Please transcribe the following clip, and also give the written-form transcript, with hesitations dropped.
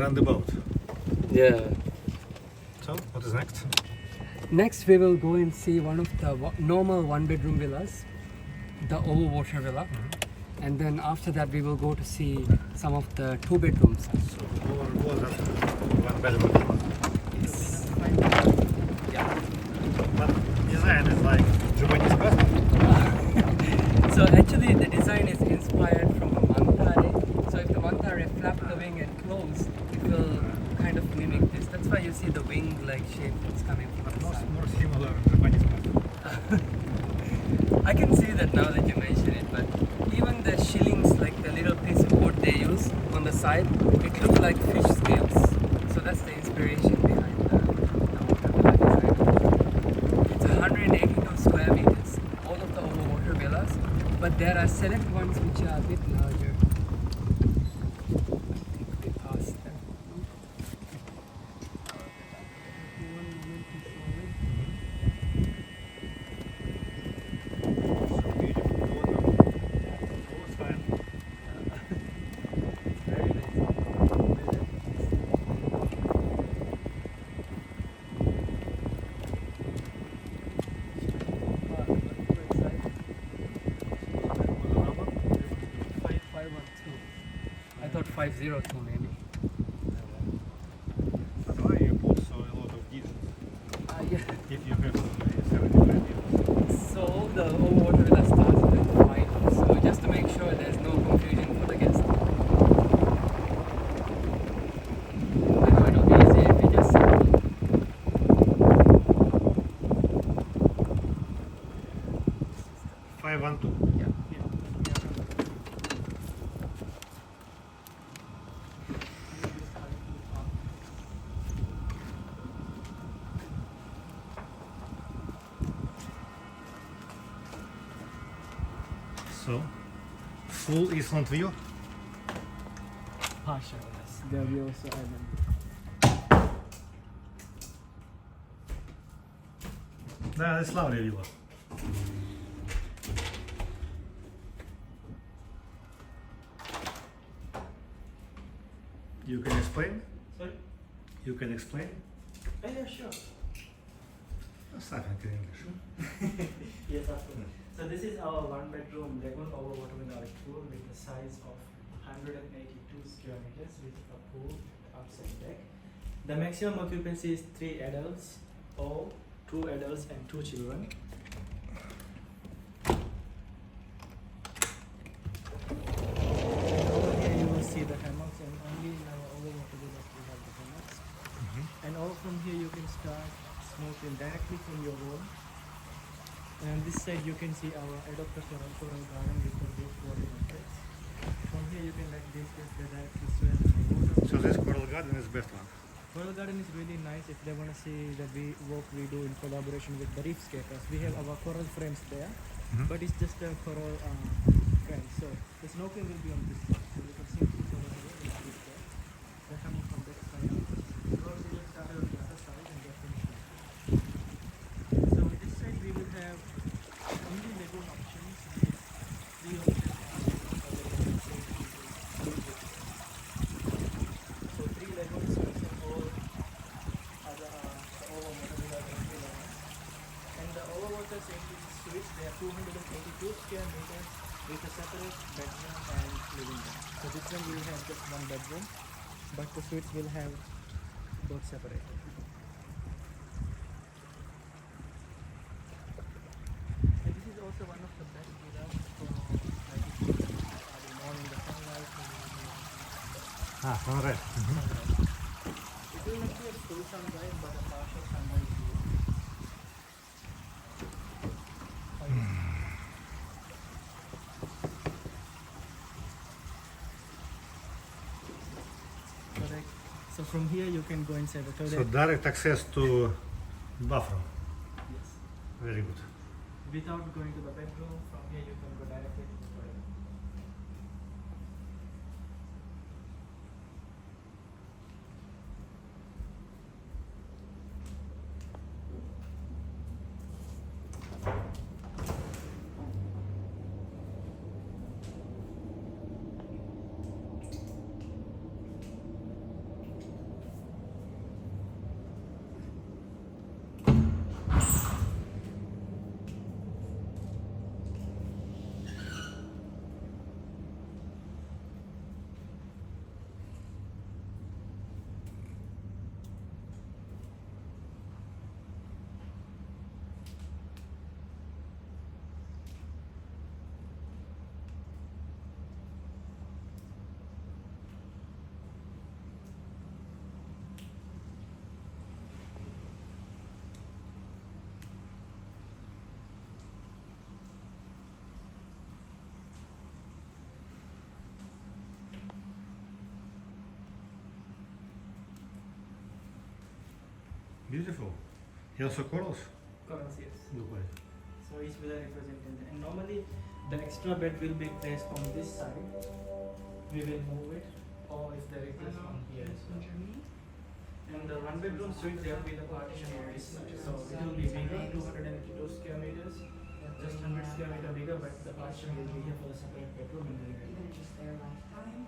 roundabout. Yeah. So, what is next? Next, we will go and see one of the normal one-bedroom villas, the Overwater Villa, and then after that we will go to see some of the two-bedrooms. So, Overwater, one bedroom. Yes. Yeah. But design is like Japanese custom. So actually, the design is inspired from a mantare. So if the mantare flap the wing and close, it will kind of mimic this. That's why you see the wing-like shape that's coming from the side. More similar Japanese custom. I can see that now that you mention it, but even the shillings, like the little piece of wood they use on the side, it looks like fish scales. So that's the inspiration behind the water villa design. It's 182 square meters, all of the overwater villas, but there are select ones which are a bit larger. I think we passed them. One moment, please, So beautiful water. Oh, it's fine. it's very nice. I thought 502 maybe. But why you put so a lot of digits? Yeah. If you have 75 digits. So the overwater villa starts with 5. So just to make sure there's no confusion for the guest. I know it'll be easy if we just say 512. yeah. So, full Island view. Partial, yes. There will be also island. Да, it's lovely villa. You can explain? Sorry? You can explain? Yeah, sure. Something in English. Yes, of course. So this is our one-bedroom Lagoon Overwater Villa tour with the size of 182 square meters with a pool outside deck. The maximum occupancy is 3 adults or 2 adults and 2 children. Over here you will see the hammocks, and only in our overwater villas we have the hammocks. And all from here you can start snorkeling directly from your room. And on this side you can see our adopted coral garden with the big water effects. From here you can like this is the directly swim in the water. So this coral garden is best one. Coral garden is really nice if they want to see the work we do in collaboration with the reefscapers. We have our coral frames there, but it's just a coral frame. So the snorkeling will be on this side. So you can see this over here and this there. They're coming from that side. Coral will start on the other side and they're finishing. So on this side we will have only lagoon options with 3 options. So 3 lagoons facing all other overwater villas and villas. And the overwater safety suites, they are 282 square meters with a separate bedroom and living room. So this one will have just 1 bedroom, but the suites will have both separated. And this is also one of the best villas for like if you are in morning the sunlight. Ah, sunrise. It will not be a full sunrise, but a partial sunrise view. Correct. So from here you can go inside the toilet. So direct access to bathroom. Yes. Very good. Without going to the bedroom, from here you can go directly to the toilet. Beautiful. Here also corals. Corals, yes. Look like. So each villa represented. And normally the extra bed will be placed on this side. We will move it, or if there is one here. And the one bedroom suite there will be the partition on this side. So it will be bigger, 282 square meters, just 100 square meter bigger, but the partition will be here for the separate bedroom and the living room. Just their lifetime.